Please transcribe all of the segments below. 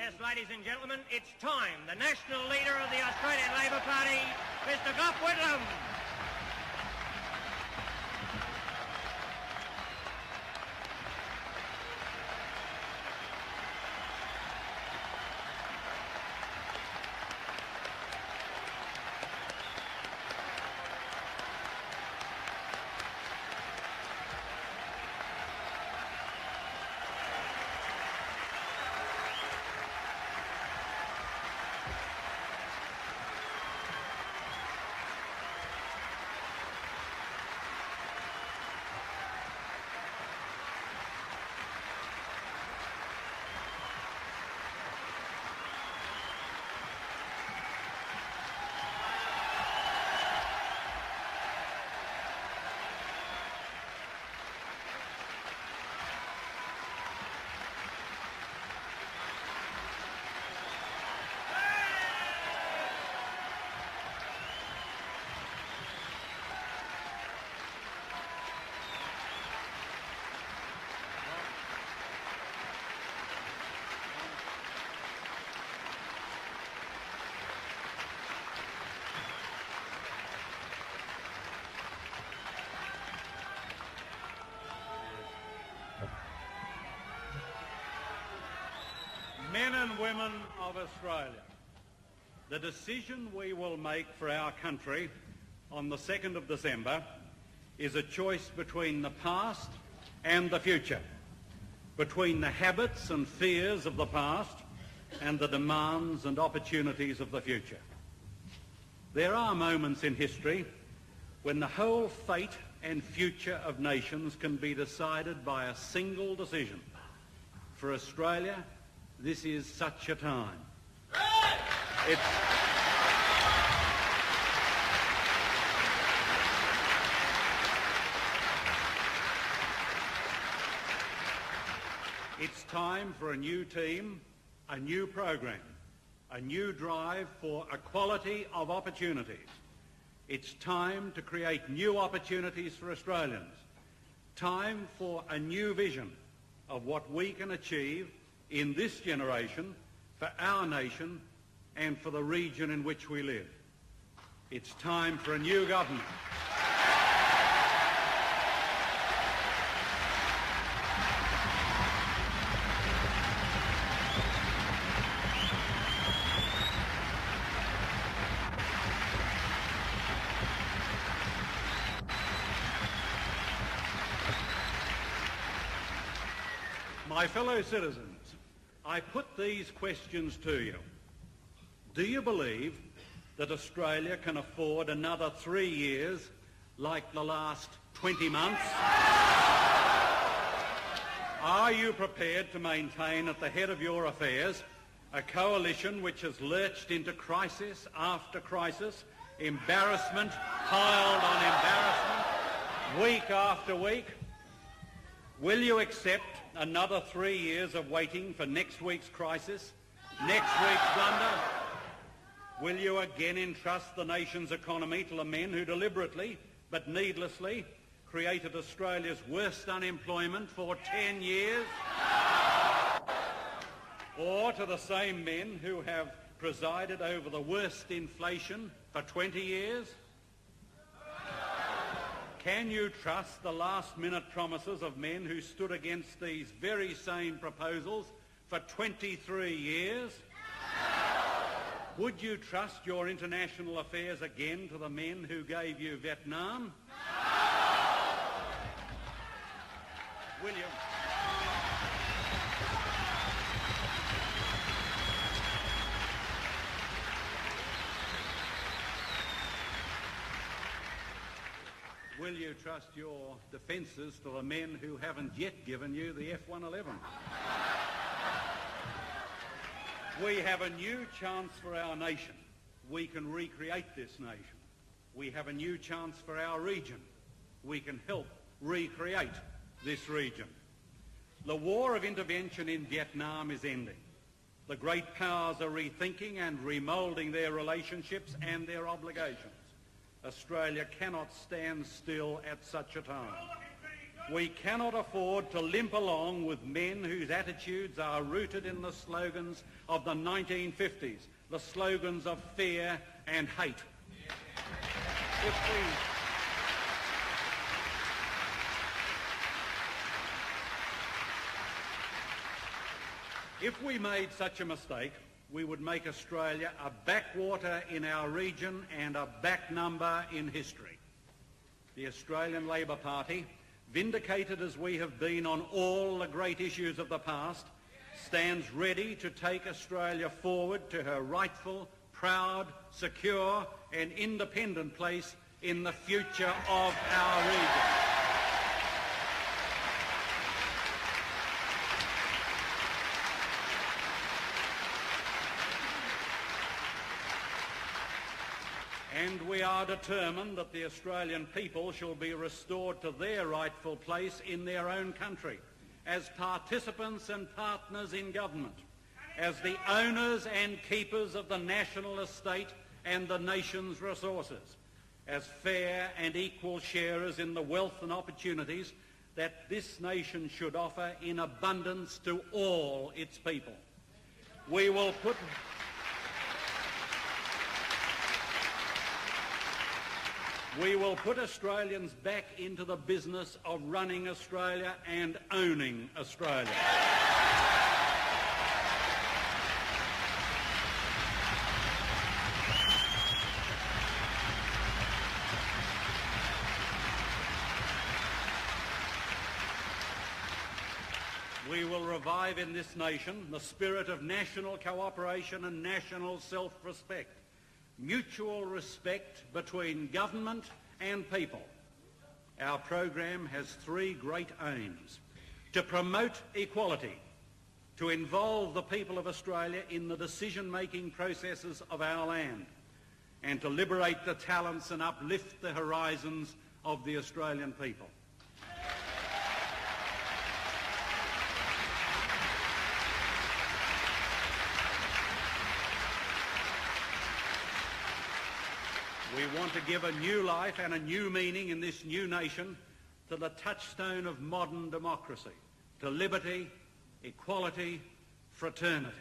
Yes, ladies and gentlemen, it's time. The national leader of the Australian Labor Party, Mr. Gough Whitlam. Men and women of Australia, the decision we will make for our country on the 2nd of December is a choice between the past and the future, between the habits and fears of the past and the demands and opportunities of the future. There are moments in history when the whole fate and future of nations can be decided by a single decision. For Australia, this is such a time. It's time for a new team, a new program, a new drive for equality of opportunities. It's time to create new opportunities for Australians. Time for a new vision of what we can achieve in this generation, for our nation and for the region in which we live. It's time for a new government. My fellow citizens, I put these questions to you. Do you believe that Australia can afford another 3 years like the last 20 months? Are you prepared to maintain at the head of your affairs a coalition which has lurched into crisis after crisis, embarrassment piled on embarrassment, week after week? Will you accept another 3 years of waiting for next week's crisis, next week's blunder? Will you again entrust the nation's economy to the men who deliberately but needlessly created Australia's worst unemployment for 10 years? Or to the same men who have presided over the worst inflation for 20 years? Can you trust the last-minute promises of men who stood against these very same proposals for 23 years? Would you trust your international affairs again to the men who gave you Vietnam? Will you? Will you trust your defences to the men who haven't yet given you the F-111? We have a new chance for our nation. We can recreate this nation. We have a new chance for our region. We can help recreate this region. The war of intervention in Vietnam is ending. The great powers are rethinking and remoulding their relationships and their obligations. Australia cannot stand still at such a time. We cannot afford to limp along with men whose attitudes are rooted in the slogans of the 1950s, the slogans of fear and hate. If we made such a mistake, we would make Australia a backwater in our region and a back number in history. The Australian Labor Party, vindicated as we have been on all the great issues of the past, stands ready to take Australia forward to her rightful, proud, secure and independent place in the future of our region. And we are determined that the Australian people shall be restored to their rightful place in their own country, as participants and partners in government, as the owners and keepers of the national estate and the nation's resources, as fair and equal sharers in the wealth and opportunities that this nation should offer in abundance to all its people. We will put Australians back into the business of running Australia and owning Australia. We will revive in this nation the spirit of national cooperation and national self-respect. Mutual respect between government and people. Our program has three great aims: to promote equality, to involve the people of Australia in the decision-making processes of our land, and to liberate the talents and uplift the horizons of the Australian people. We want to give a new life and a new meaning in this new nation to the touchstone of modern democracy, to liberty, equality, fraternity.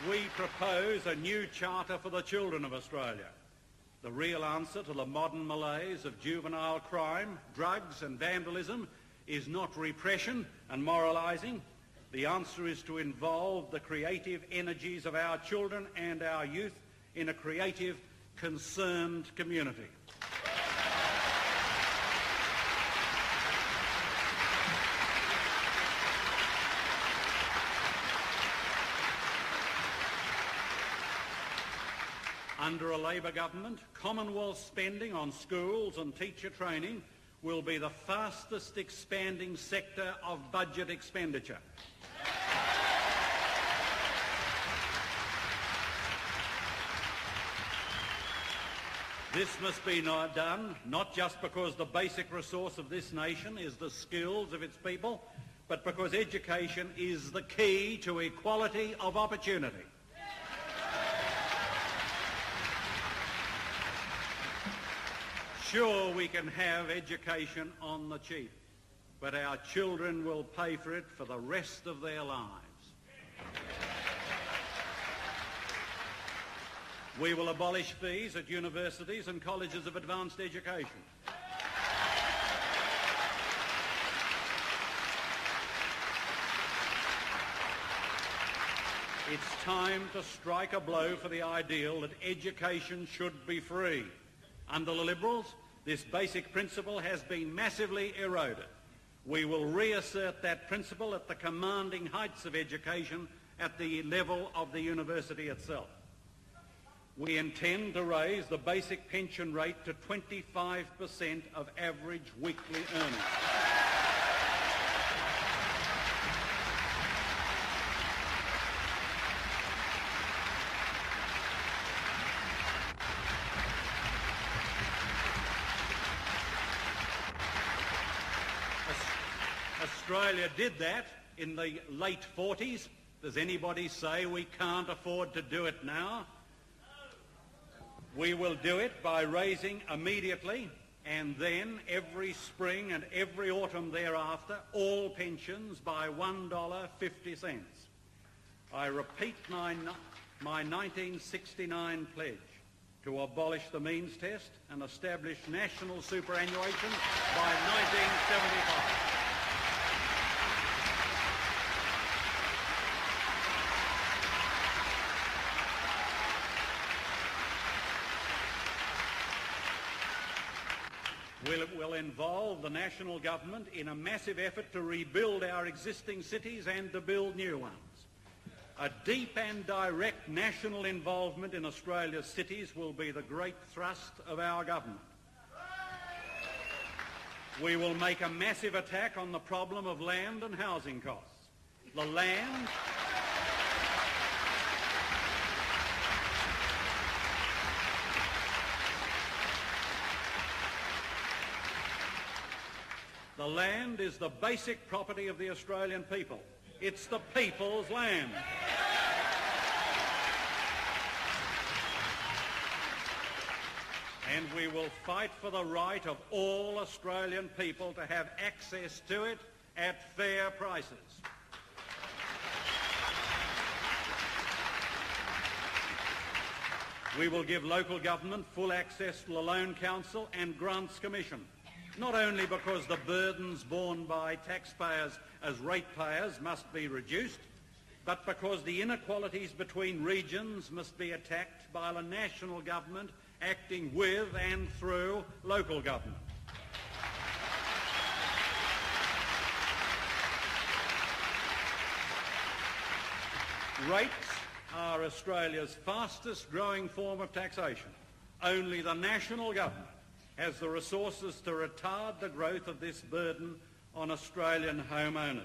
We propose a new charter for the children of Australia, the real answer to the modern malaise of juvenile crime, drugs and vandalism is not repression and moralising. The answer is to involve the creative energies of our children and our youth in a creative, concerned community. Under a Labor government, Commonwealth spending on schools and teacher training will be the fastest expanding sector of budget expenditure. This must be done not just because the basic resource of this nation is the skills of its people, but because education is the key to equality of opportunity. Sure, we can have education on the cheap, but our children will pay for it for the rest of their lives. We will abolish fees at universities and colleges of advanced education. It's time to strike a blow for the ideal that education should be free. Under the Liberals, this basic principle has been massively eroded. We will reassert that principle at the commanding heights of education at the level of the university itself. We intend to raise the basic pension rate to 25% of average weekly earnings. Australia did that in the late 40s. Does anybody say we can't afford to do it now? We will do it by raising immediately and then every spring and every autumn thereafter all pensions by $1.50. I repeat my 1969 pledge to abolish the means test and establish national superannuation by 1975. It will involve the national government in a massive effort to rebuild our existing cities and to build new ones. A deep and direct national involvement in Australia's cities will be the great thrust of our government. We will make a massive attack on the problem of land and housing costs. The land is the basic property of the Australian people. It's the people's land. And we will fight for the right of all Australian people to have access to it at fair prices. We will give local government full access to the Loan Council and Grants Commission, not only because the burdens borne by taxpayers as ratepayers must be reduced, but because the inequalities between regions must be attacked by the national government acting with and through local government. Rates are Australia's fastest growing form of taxation. Only the national government has the resources to retard the growth of this burden on Australian homeowners.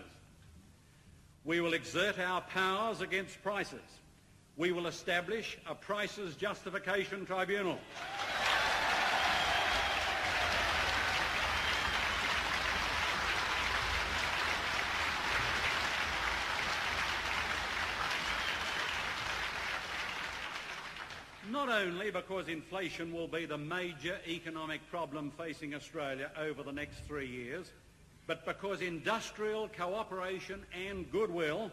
We will exert our powers against prices. We will establish a prices justification tribunal. Not only because inflation will be the major economic problem facing Australia over the next 3 years, but because industrial cooperation and goodwill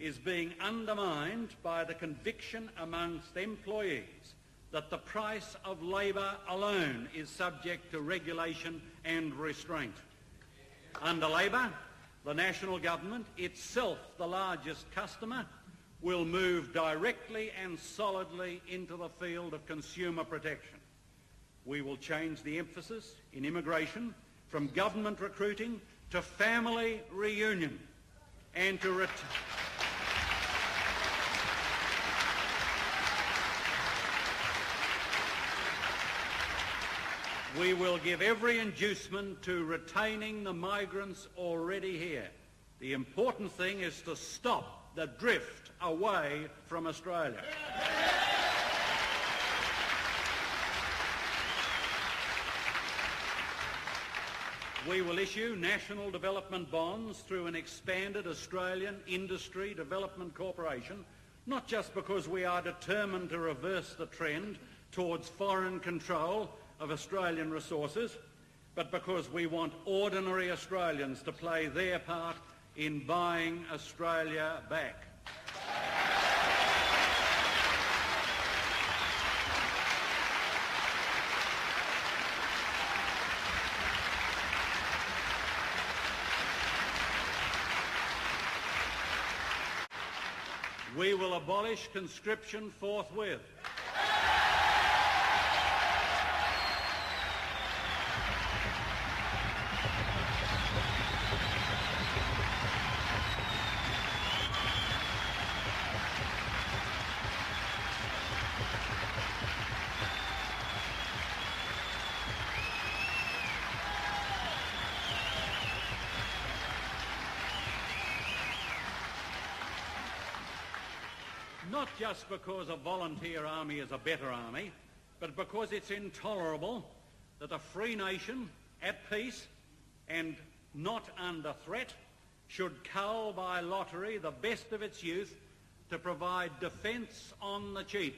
is being undermined by the conviction amongst employees that the price of labour alone is subject to regulation and restraint. Under Labor, the national government, itself the largest customer, will move directly and solidly into the field of consumer protection. We will change the emphasis in immigration from government recruiting to family reunion and to we will give every inducement to retaining the migrants already here. The important thing is to stop the drift away from Australia. We will issue national development bonds through an expanded Australian Industry Development Corporation, not just because we are determined to reverse the trend towards foreign control of Australian resources, but because we want ordinary Australians to play their part in buying Australia back. We will abolish conscription forthwith. Not just because a volunteer army is a better army, but because it's intolerable that a free nation at peace and not under threat should cull by lottery the best of its youth to provide defence on the cheap.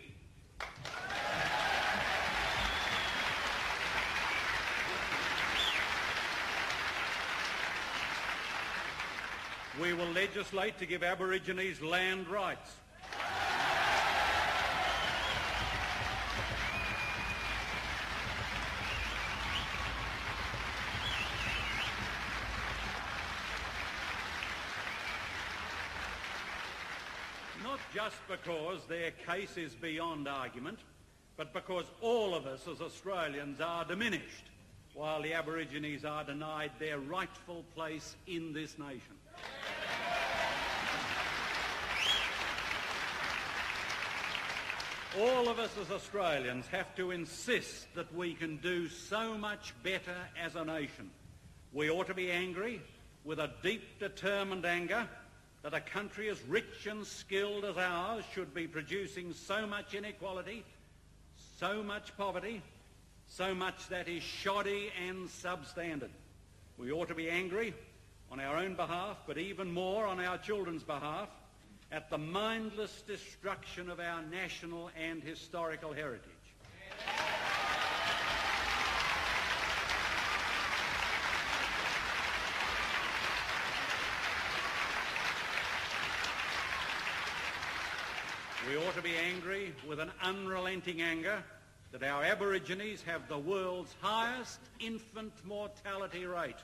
We will legislate to give Aborigines land rights. Not just because their case is beyond argument, but because all of us as Australians are diminished, while the Aborigines are denied their rightful place in this nation. All of us as Australians have to insist that we can do so much better as a nation. We ought to be angry, with a deep, determined anger, that a country as rich and skilled as ours should be producing so much inequality, so much poverty, so much that is shoddy and substandard. We ought to be angry on our own behalf, but even more on our children's behalf, at the mindless destruction of our national and historical heritage. We ought to be angry with an unrelenting anger that our Aborigines have the world's highest infant mortality rate.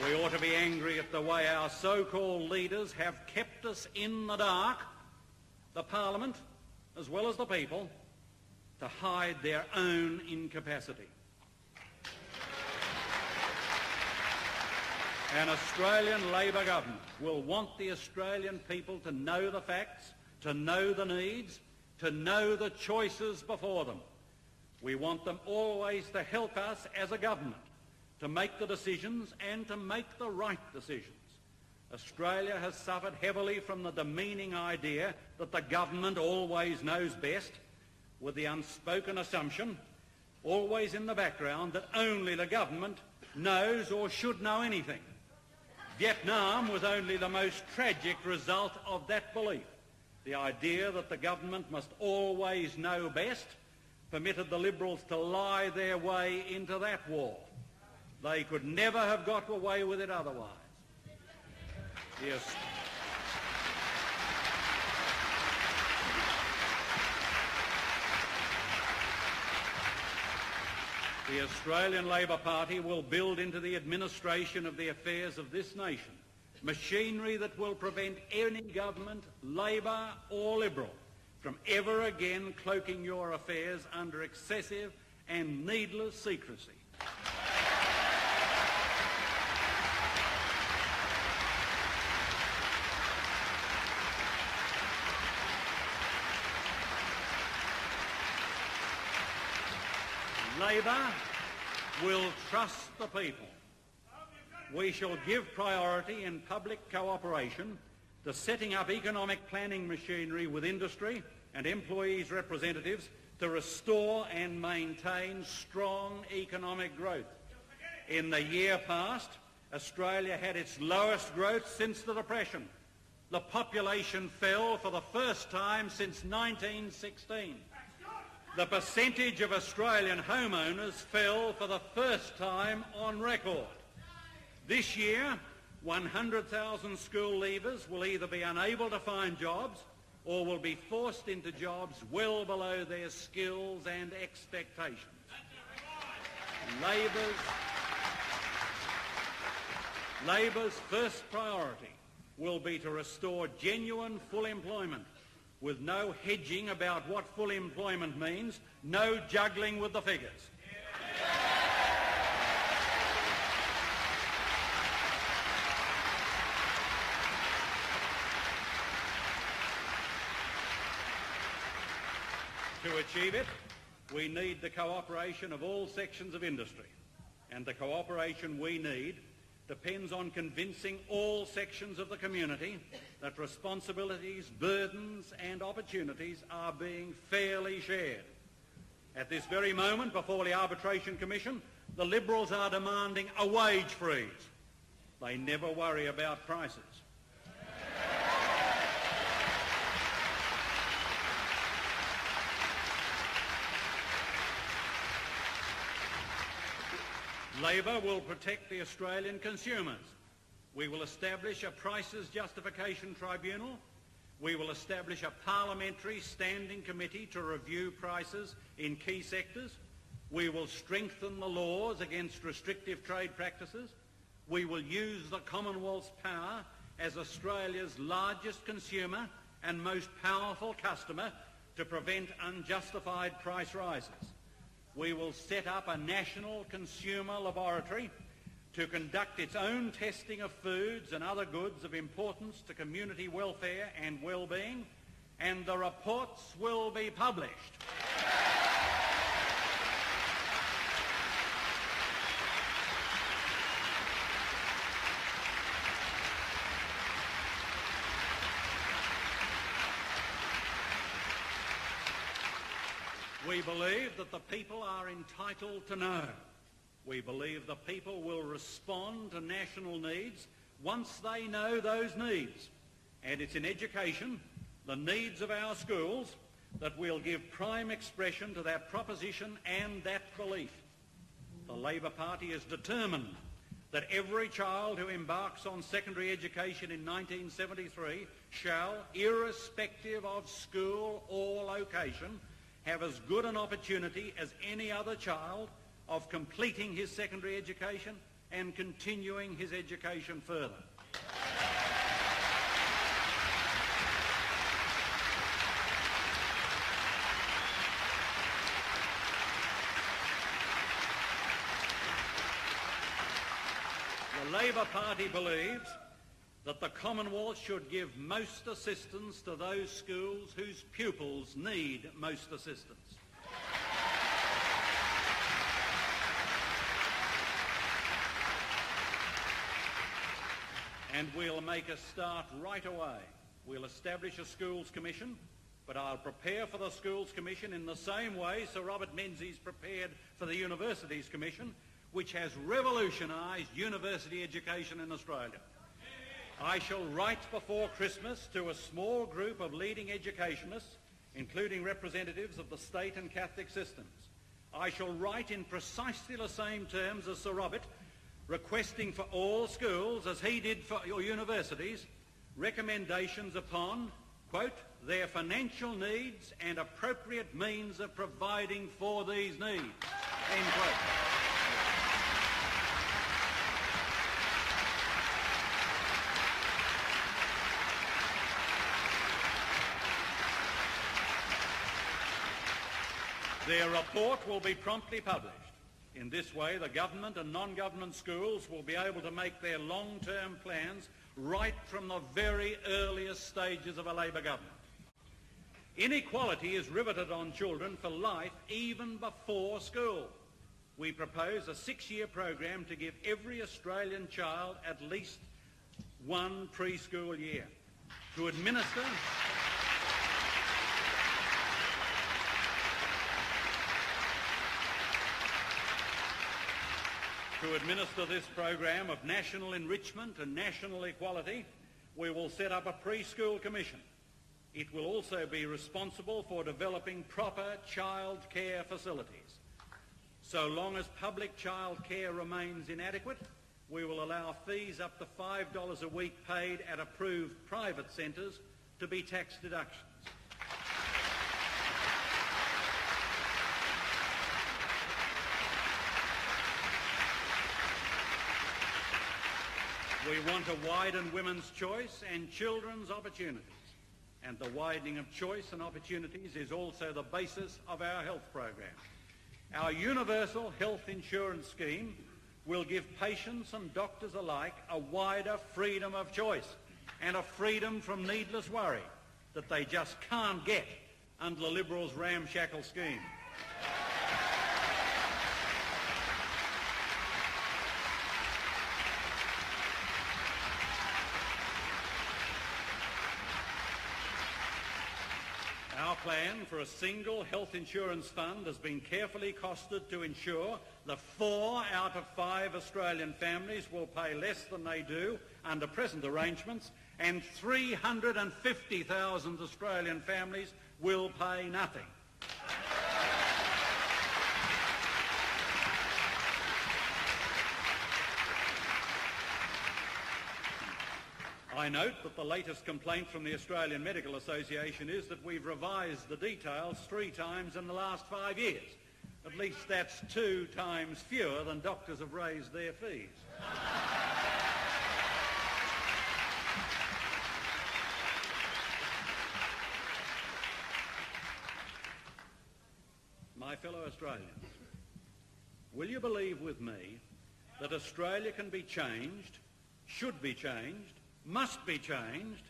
We ought to be angry at the way our so-called leaders have kept us in the dark, the Parliament as well as the people, to hide their own incapacity. An Australian Labor government will want the Australian people to know the facts, to know the needs, to know the choices before them. We want them always to help us as a government to make the decisions and to make the right decisions. Australia has suffered heavily from the demeaning idea that the government always knows best, with the unspoken assumption, always in the background, that only the government knows or should know anything. Vietnam was only the most tragic result of that belief. The idea that the government must always know best permitted the Liberals to lie their way into that war. They could never have got away with it otherwise. Yes. The Australian Labor Party will build into the administration of the affairs of this nation machinery that will prevent any government, Labor or Liberal, from ever again cloaking your affairs under excessive and needless secrecy. Labor will trust the people. We shall give priority in public cooperation to setting up economic planning machinery with industry and employees' representatives to restore and maintain strong economic growth. In the year past, Australia had its lowest growth since the Depression. The population fell for the first time since 1916. The percentage of Australian homeowners fell for the first time on record. This year, 100,000 school leavers will either be unable to find jobs or will be forced into jobs well below their skills and expectations. Labor's first priority will be to restore genuine full employment, with no hedging about what full employment means, no juggling with the figures. To achieve it, we need the cooperation of all sections of industry, and the cooperation we need depends on convincing all sections of the community that responsibilities, burdens and opportunities are being fairly shared. At this very moment, before the Arbitration Commission, the Liberals are demanding a wage freeze. They never worry about prices. Labor will protect the Australian consumers We will establish a prices justification tribunal. We will establish a parliamentary standing committee to review prices in key sectors. We will strengthen the laws against restrictive trade practices. We will use the Commonwealth's power as Australia's largest consumer and most powerful customer to prevent unjustified price rises. We will set up a national consumer laboratory to conduct its own testing of foods and other goods of importance to community welfare and well-being, and the reports will be published. We believe that the people are entitled to know. We believe the people will respond to national needs once they know those needs. And it's in education, the needs of our schools, that we'll give prime expression to that proposition and that belief. The Labor Party is determined that every child who embarks on secondary education in 1973 shall, irrespective of school or location, have as good an opportunity as any other child of completing his secondary education and continuing his education further. The Labor Party believes that the Commonwealth should give most assistance to those schools whose pupils need most assistance. And we'll make a start right away. We'll establish a Schools Commission, but I'll prepare for the Schools Commission in the same way Sir Robert Menzies prepared for the Universities Commission, which has revolutionised university education in Australia. I shall write before Christmas to a small group of leading educationists, including representatives of the state and Catholic systems. I shall write in precisely the same terms as Sir Robert, requesting for all schools, as he did for your universities, recommendations upon, quote, their financial needs and appropriate means of providing for these needs, end quote. Their report will be promptly published. In this way, the government and non-government schools will be able to make their long-term plans right from the very earliest stages of a Labor government. Inequality is riveted on children for life even before school. We propose a 6-year program to give every Australian child at least one preschool year. To administer this program of national enrichment and national equality, we will set up a preschool commission. It will also be responsible for developing proper child care facilities. So long as public child care remains inadequate, we will allow fees up to $5 a week paid at approved private centres to be tax deductions. We want to widen women's choice and children's opportunities. And the widening of choice and opportunities is also the basis of our health program. Our universal health insurance scheme will give patients and doctors alike a wider freedom of choice and a freedom from needless worry that they just can't get under the Liberals' ramshackle scheme. Our plan for a single health insurance fund has been carefully costed to ensure that 4 out of 5 Australian families will pay less than they do under present arrangements, and 350,000 Australian families will pay nothing. I note that the latest complaint from the Australian Medical Association is that we've revised the details 3 times in the last 5 years. At least that's 2 times fewer than doctors have raised their fees. My fellow Australians, will you believe with me that Australia can be changed, should be changed, must be changed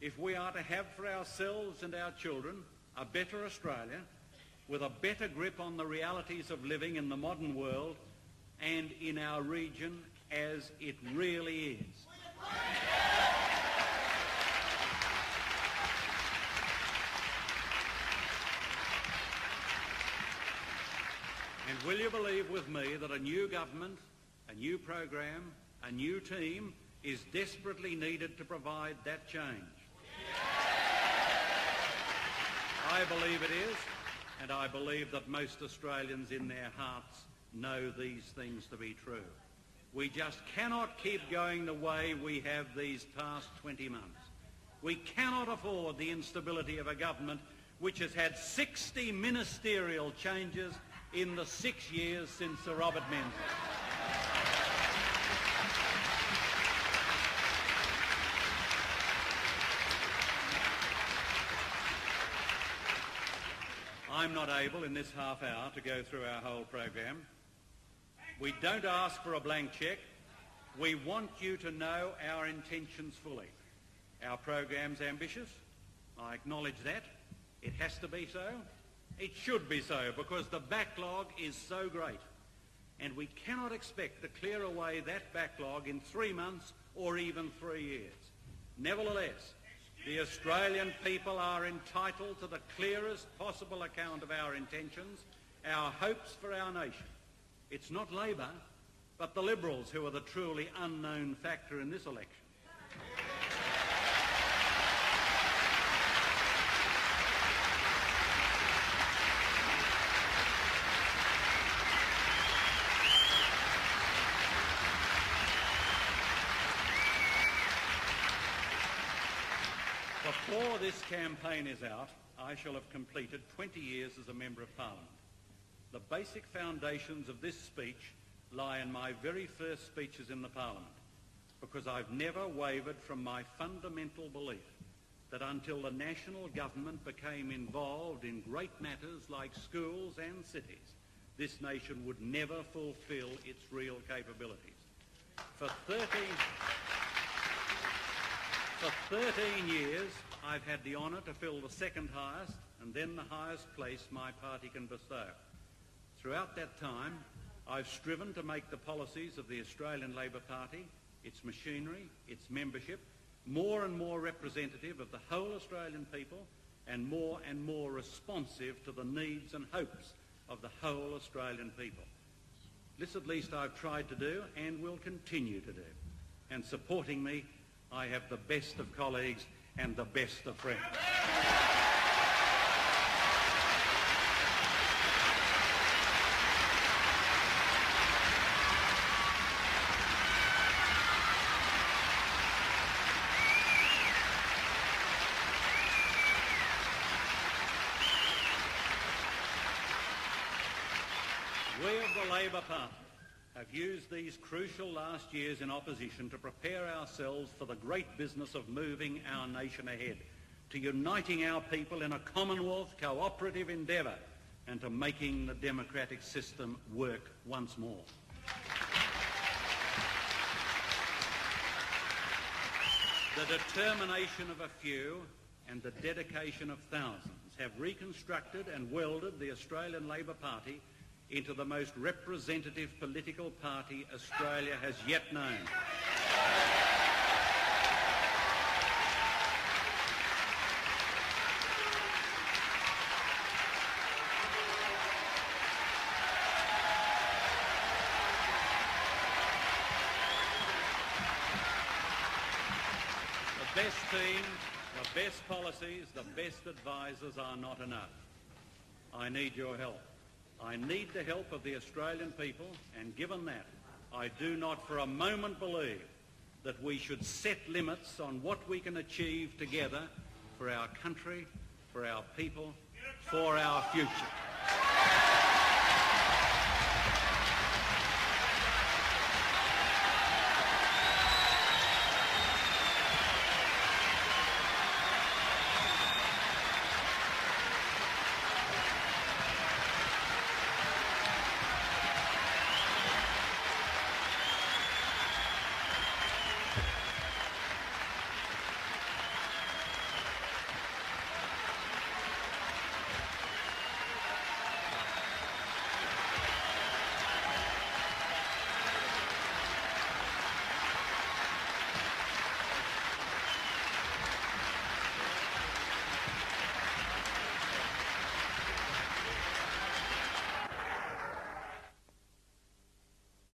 if we are to have for ourselves and our children a better Australia with a better grip on the realities of living in the modern world and in our region as it really is. And will you believe with me that a new government, a new program, a new team is desperately needed to provide that change? I believe it is, and I believe that most Australians in their hearts know these things to be true. We just cannot keep going the way we have these past 20 months. We cannot afford the instability of a government which has had 60 ministerial changes in the 6 years since Sir Robert Menzies. I'm not able in this half hour to go through our whole program. We don't ask for a blank cheque. We want you to know our intentions fully. Our program's ambitious. I acknowledge that. It has to be so. It should be so because the backlog is so great. And we cannot expect to clear away that backlog in 3 months or even 3 years. Nevertheless, the Australian people are entitled to the clearest possible account of our intentions, our hopes for our nation. It's not Labor, but the Liberals who are the truly unknown factor in this election. Before this campaign is out, I shall have completed 20 years as a Member of Parliament. The basic foundations of this speech lie in my very first speeches in the Parliament, because I've never wavered from my fundamental belief that until the national government became involved in great matters like schools and cities, this nation would never fulfil its real capabilities. For 13 years, I've had the honour to fill the second highest and then the highest place my party can bestow. Throughout that time, I've striven to make the policies of the Australian Labor Party, its machinery, its membership, more and more representative of the whole Australian people and more responsive to the needs and hopes of the whole Australian people. This at least I've tried to do and will continue to do. And supporting me, I have the best of colleagues and the best of friends. We of the Labor Party have used these crucial last years in opposition to prepare ourselves for the great business of moving our nation ahead, to uniting our people in a Commonwealth cooperative endeavour and to making the democratic system work once more. The determination of a few and the dedication of thousands have reconstructed and welded the Australian Labor Party into the most representative political party Australia has yet known. The best team, the best policies, the best advisers are not enough. I need your help. I need the help of the Australian people, and given that, I do not for a moment believe that we should set limits on what we can achieve together for our country, for our people, for our future.